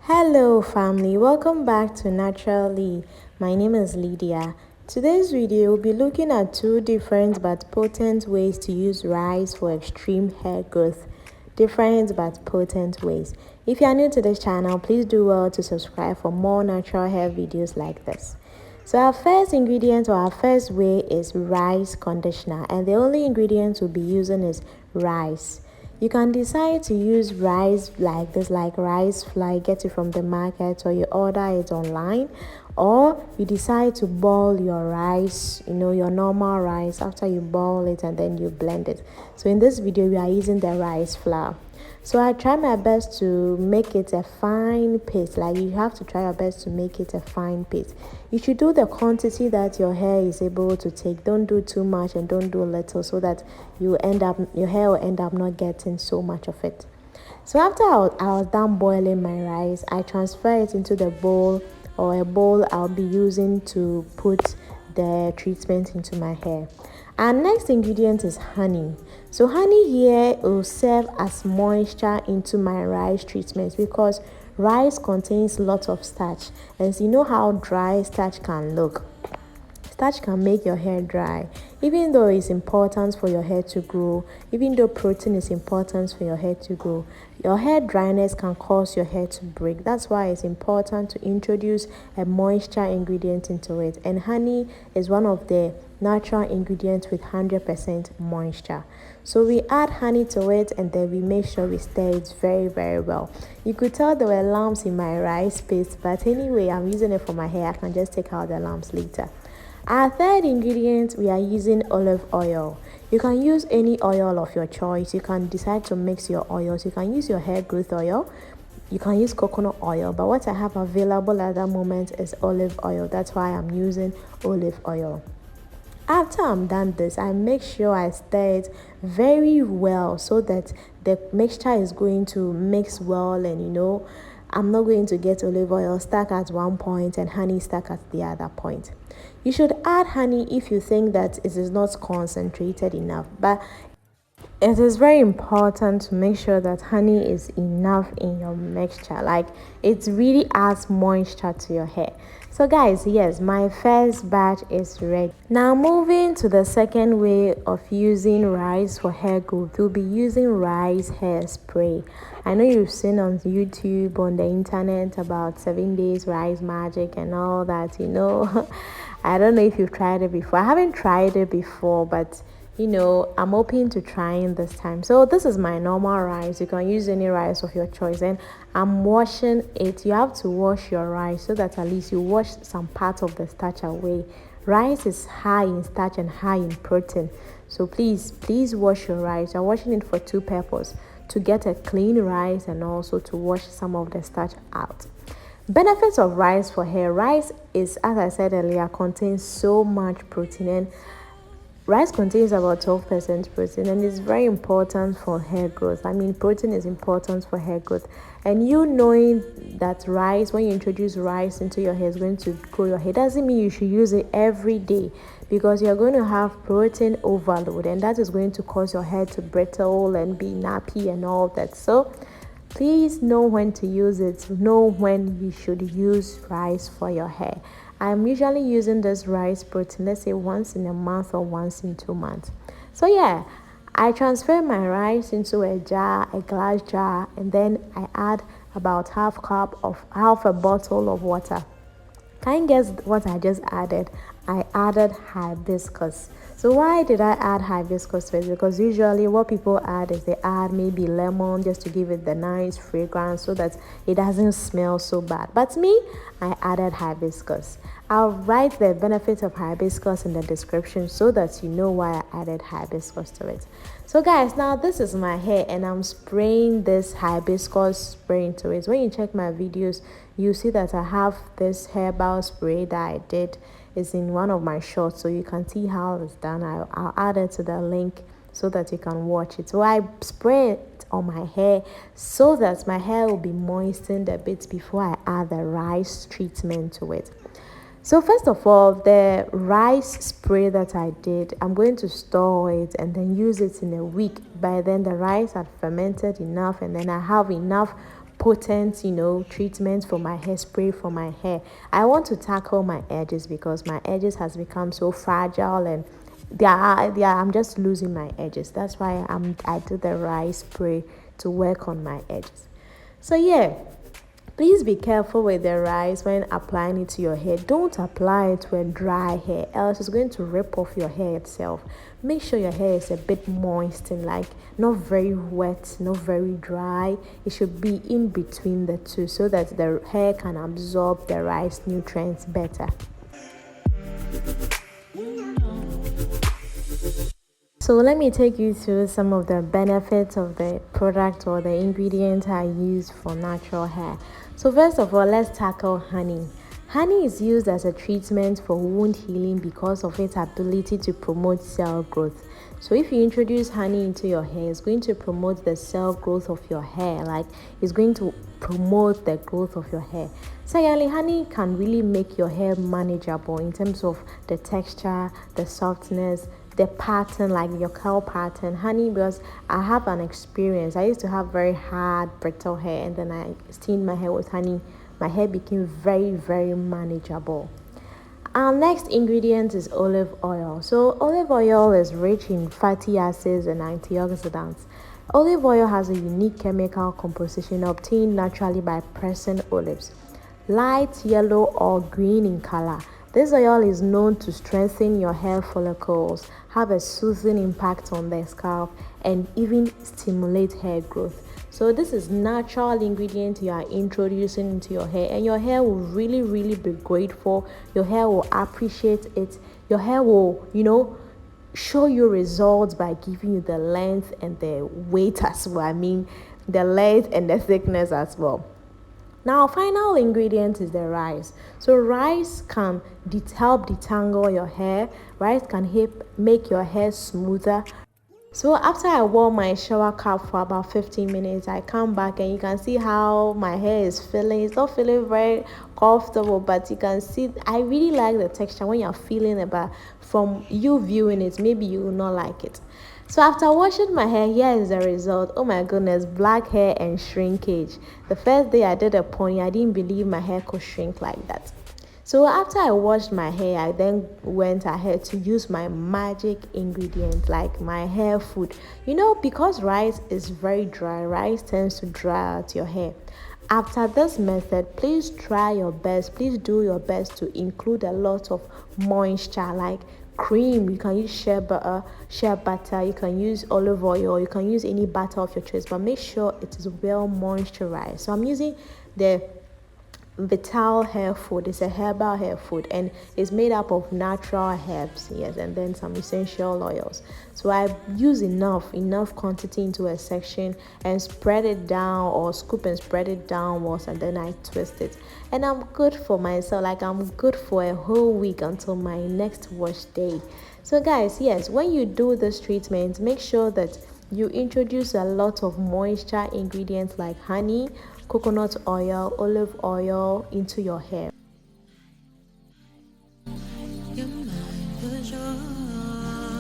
Hello family, welcome back to NaturalLee. My name is Lydia. Today's video will be looking at two different but potent ways to use rice for extreme hair growth. Different but potent ways. If you are new to this channel, please do well to subscribe for more natural hair videos like this. So our first ingredient or our first way is rice conditioner, and the only ingredient we'll be using is rice. You can decide to use rice like this, like rice flour, get it from the market, or you order it online, or you decide to boil your rice, your normal rice. After you boil it and then you blend it. So in this video we are using the rice flour. So I try my best to make it a fine paste. Like, you have to try your best to make it a fine paste. You should do the quantity that your hair is able to take. Don't do too much and don't do little, so that your hair will end up not getting so much of it. So after I was done boiling my rice, I transfer it into the bowl, or a bowl I'll be using to put the treatment into my hair. And next ingredient is honey. So honey here will serve as moisture into my rice treatment, because rice contains lots of starch, and so you know how dry starch can look. Starch can make your hair dry. Even though it's important for your hair to grow, even though protein is important for your hair to grow, your hair dryness can cause your hair to break. That's why it's important to introduce a moisture ingredient into it, and honey is one of the natural ingredients with 100% moisture. So we add honey to it, and then we make sure we stir it very, very well. You could tell there were lumps in my rice paste, but anyway, I'm using it for my hair. I can just take out the lumps later. Our third ingredient, we are using olive oil. You can use any oil of your choice. You can decide to mix your oils. You can use your hair growth oil. You can use coconut oil, but what I have available at that moment is olive oil. That's why I'm using olive oil. After I'm done this, I make sure I stir it very well, so that the mixture is going to mix well, and I'm not going to get olive oil stuck at one point and honey stuck at the other point. You should add honey if you think that it is not concentrated enough, but it is very important to make sure that honey is enough in your mixture. Like, it really adds moisture to your hair. So guys, yes, my first batch is ready. Now moving to the second way of using rice for hair growth, we'll be using rice hairspray. I know you've seen on YouTube, on the internet, about 7 days rice magic and all that, I don't know if you've tried it before. I haven't tried it before, but I'm open to trying this time. So this is my normal rice. You can use any rice of your choice, and I'm washing it. You have to wash your rice so that at least you wash some part of the starch away. Rice is high in starch and high in protein, so please wash your rice. I'm washing it for two purposes: to get a clean rice and also to wash some of the starch out. Benefits of rice for hair. Rice is, as I said earlier, contains so much protein, and rice contains about 12% protein, and it's very important for hair growth. Protein is important for hair growth. And knowing that rice, when you introduce rice into your hair, is going to grow your hair, doesn't mean you should use it every day, because you're going to have protein overload, and that is going to cause your hair to brittle and be nappy and all that. So please know when to use it. Know when you should use rice for your hair. I'm usually using this rice protein, let's say once in a month or once in 2 months. So yeah, I transfer my rice into a glass jar, and then I add about half a bottle of water. Can you guess what I just added? I added hibiscus. So why did I add hibiscus to it? Because usually what people add is they add maybe lemon just to give it the nice fragrance, so that it doesn't smell so bad. But me, I added hibiscus. I'll write the benefits of hibiscus in the description, so that you know why I added hibiscus to it. So guys, now this is my hair, and I'm spraying this hibiscus spray into it. When you check my videos, you see that I have this herbal spray that I did. It's in one of my shorts, so you can see how it's done. I'll add it to the link so that you can watch it. So I spray it on my hair so that my hair will be moistened a bit before I add the rice treatment to it. So first of all, the rice spray that I did, I'm going to store it and then use it in a week. By then the rice had fermented enough, and then I have enough potent, treatment for my hair, spray for my hair. I want to tackle my edges because my edges has become so fragile, and I'm just losing my edges. That's why I do the rice spray to work on my edges. So yeah, please be careful with the rice when applying it to your hair. Don't apply it to a dry hair, else it's going to rip off your hair itself. Make sure your hair is a bit moist and like not very wet, not very dry. It should be in between the two so that the hair can absorb the rice nutrients better. So let me take you through some of the benefits of the product or the ingredient I use for natural hair. So first of all, let's tackle honey. Honey is used as a treatment for wound healing because of its ability to promote cell growth. So if you introduce honey into your hair, it's going to promote the cell growth of your hair. Like it's going to promote the growth of your hair. Secondly, honey can really make your hair manageable in terms of the texture, the softness, the pattern, like your curl pattern. Honey, because I have an experience. I used to have very hard brittle hair, and then I steamed my hair with honey. My hair became very, very manageable. Our next ingredient is olive oil. So olive oil is rich in fatty acids and antioxidants. Olive oil has a unique chemical composition obtained naturally by pressing olives, light yellow or green in color. This oil is known to strengthen your hair follicles, have a soothing impact on the scalp, and even stimulate hair growth. So this is natural ingredient you are introducing into your hair, and your hair will really, really be grateful. Your hair will appreciate it. Your hair will, show you results by giving you the length and the weight as well. I mean, the length and the thickness as well. Now, final ingredient is the rice. So rice can help detangle your hair. Rice can make your hair smoother. So after I warm my shower cap for about 15 minutes, I come back and you can see how my hair is feeling. It's not feeling very comfortable, but you can see I really like the texture when you're feeling it, but from you viewing it, maybe you will not like it. So after washing my hair, here is the result. Oh my goodness, black hair and shrinkage. The first day I did a pony, I didn't believe my hair could shrink like that. So after I washed my hair, I then went ahead to use my magic ingredient, like my hair food. Because rice is very dry, rice tends to dry out your hair. After this method, please try your best. Please do your best to include a lot of moisture, like cream. You can use shea butter, you can use olive oil, you can use any butter of your choice, but make sure it is well moisturized. So I'm using the Vital hair food. Is a herbal hair food, and it's made up of natural herbs, yes, and then some essential oils. So I use enough quantity into a section and spread it down, or scoop and spread it downwards, and then I twist it, and I'm good for myself. Like I'm good for a whole week until my next wash day. So guys, yes, when you do this treatment, make sure that you introduce a lot of moisture ingredients like honey, coconut oil, olive oil into your hair.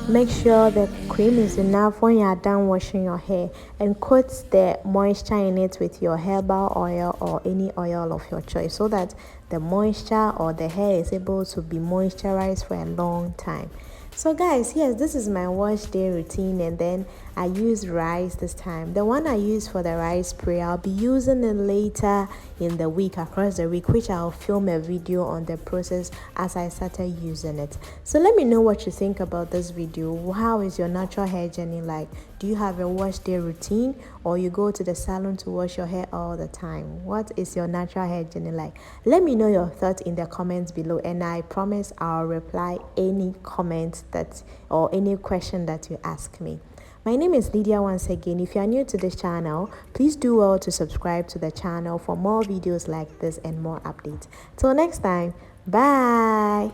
Make sure the cream is enough when you are done washing your hair, and coat the moisture in it with your herbal oil or any oil of your choice so that the moisture or the hair is able to be moisturized for a long time. So guys, yes, this is my wash day routine, and then I use rice this time. The one I use for the rice spray, I'll be using it later in the week, across the week, which I'll film a video on the process as I started using it. So let me know what you think about this video. How is your natural hair journey like? Do you have a wash day routine, or you go to the salon to wash your hair all the time? What is your natural hair journey like? Let me know your thoughts in the comments below, and I promise I'll reply any comment or any question that you ask me. My name is Lydia once again. If you are new to this channel, please do well to subscribe to the channel for more videos like this and more updates. Till next time, bye.